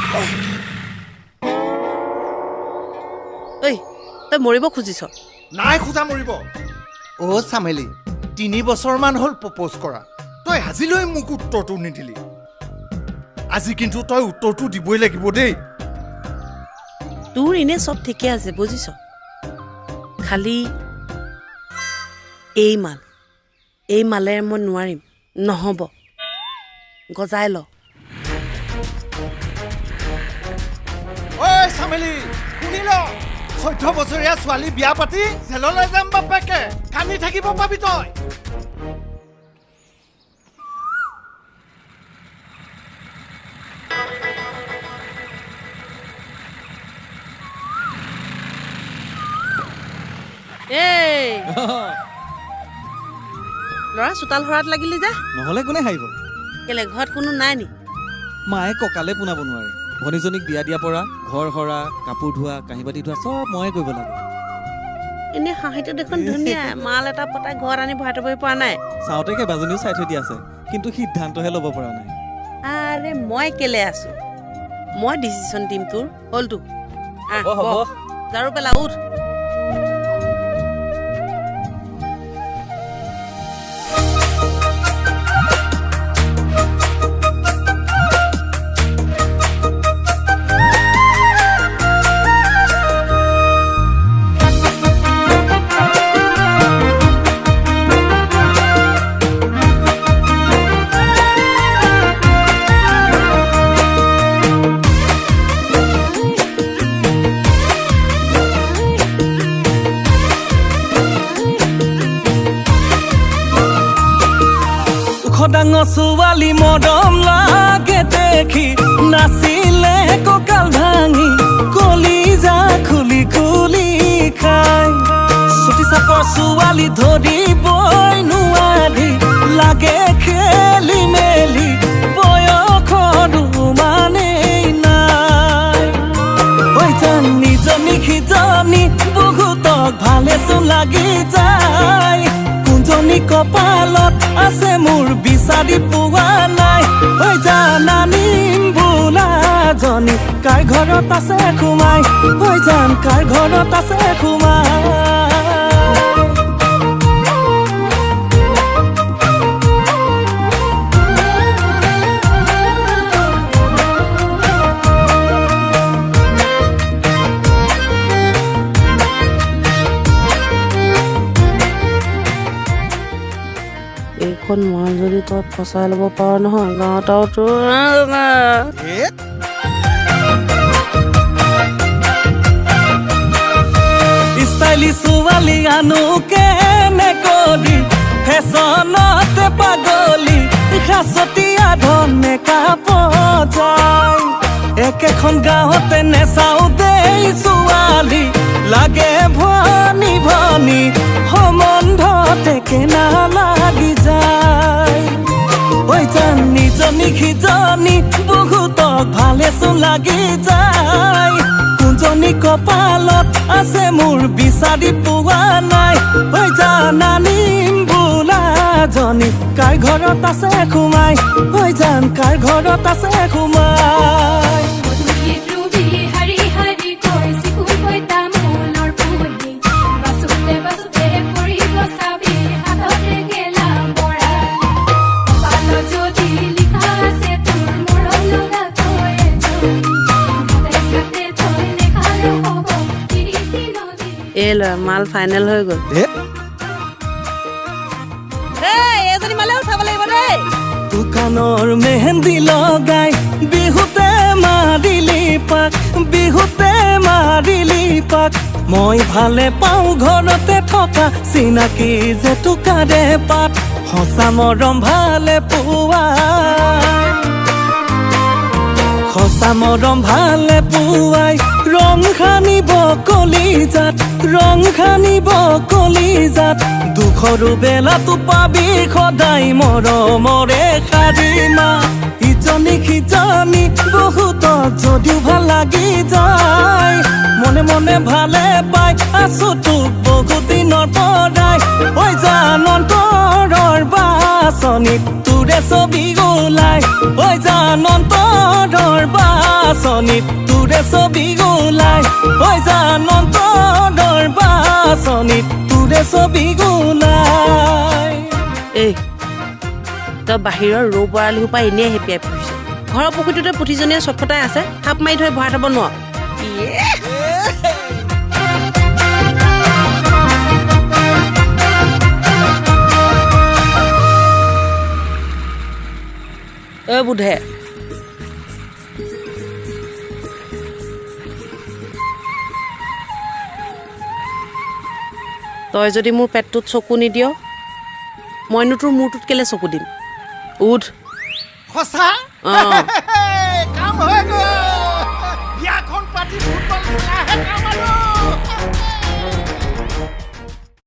ঐ তই মৰিব খুজিছ নাই খোজা মৰিব অ' চামেলি 3 বছৰমান হ'ল প্ৰপ'জ কৰা তই আজিলৈ মোক উত্তৰটো নিদিলি আজি কিন্তু তই উত্তৰটো দিবই লাগিব দেই তোৰ এনে চব ঠিকে আছে বুজিছ খালি এই মালেৰে মই নোৱাৰিম নহ'ব গজাই ল ঐ চামেলি শুনি ল 14 বছৰীয়া ছোৱালী বিয়া পাতি জেললৈ যাম বাপেকে কান্দি থাকিব পাবি তই ল'ৰা চোতাল সৰাত লাগিলি যে নহ'লে কোনে হাৰিব কেলে ঘৰত কোনো নাই নি মায়ে কঁকালে পোনাব নোৱাৰে ভনীজনীক বিয়া দিয়া পৰা ঘৰ সৰা কাপোৰ ধোৱা কাঁহী বাতি ধোৱা চব ময়ে কৰিব লাগে এনেই হাঁহিটো দেখোন ধুনীয়া মাল এটা পতাই ঘৰত আনি ভৰাই থবই পৰা নাই চাওঁতে কেইবাজনীও চাই থৈ দিয়া আছে কিন্তু সিদ্ধান্তহে ল'ব পৰা নাই আৰে মই কেলে আছো মই ডিচিশ্যন দিম তোৰ হ'লতো ঝাৰু পেলা উঠ ডাঙৰ ছোৱালী মৰম লাগে দেখি নাচিলে কঁকাল ভাঙি কলিজা খুলি খুলি খাই চুটি চাপৰ ছোৱালী ধৰিবই নোৱাৰি লাগে খেলি মেলি বয়সৰো মানেই নাই ঐ জানি জনী সিজনী বহুতক ভালেচোন লাগি যায় কোনজনী কপালত আছে মোৰ বিচাৰি পোৱা নাই ঐ জানানিম বোলাজনী কাৰ ঘৰত আছে সোমাই ঐ জান কাৰ ঘৰত আছে সোমাই এইখন মাল যদি তই ফচাই ল'ব পাৰ নহয় গাঁৱত আৰু তোৰ ষ্টাইলি ছোৱালী আনো কেনে কৰি ফেশ্বনতে পাগলী সাঁচতীয়া ধন মেকআপ যায় একেখন গাঁৱতে নেচাও দেই ছোৱালী লাগে ভনী ভনী সম্বন্ধতে কেনা লাগি যায় ঐ জানি জনী সিজনী বহুতক ভালেচোন লাগি যায় কোনজনী কপালত আছে মোৰ বিচাৰি পোৱা নাই ঐ জানানিম বোলাজনী কাৰ ঘৰত আছে সোমাই ঐ জান কাৰ ঘৰত আছে সোমাই এই ল'ৰা মাল ফাইনেল হৈ গ'ল এজনী মালে উঠাব লাগিব দেই দোকানৰ মেহেন্দি লগাই বিহুতে মাৰিলি পাক মই ভালে পাওঁ ঘৰতে থকা চিনাকি যে টুকাৰে পাত সঁচা মৰম ভালে পোৱা সঁচা মৰম ভালে পুৱাই ৰং খানিব কলিজাত দুখৰো বেলাতো পাবি সদায় মৰমৰে শাৰীমা ইজনী সিজনী বহুতক যদিও ভাল লাগি যায় মনে মনে ভালে পাই আছো তোক বহুত দিনৰ পৰাই ঐ জান অন্তৰৰ বাছনিত তোৰে ছবি ওলাই ঐ জান অন্তৰৰ বাছনিত তোৰে ছবি গোলাই হৈ জানন্ত বাছনিত তোৰে ছবি গোলাই এই তই বাহিৰৰ ৰৌ বৰালি সোপা এনেই হেপিয়াই ফুৰিছ ঘৰৰ পুখুৰীটোতে পুঠিজনীয়ে চটফটাই আছে থাপ মাৰি ধৰি ভৰাই থ'ব নোৱাৰ বুধে তই যদি মোৰ পেটটোত চকু নিদিয় মইনো তোৰ মূৰটোত কেলে চকু দিম উঠ সঁচা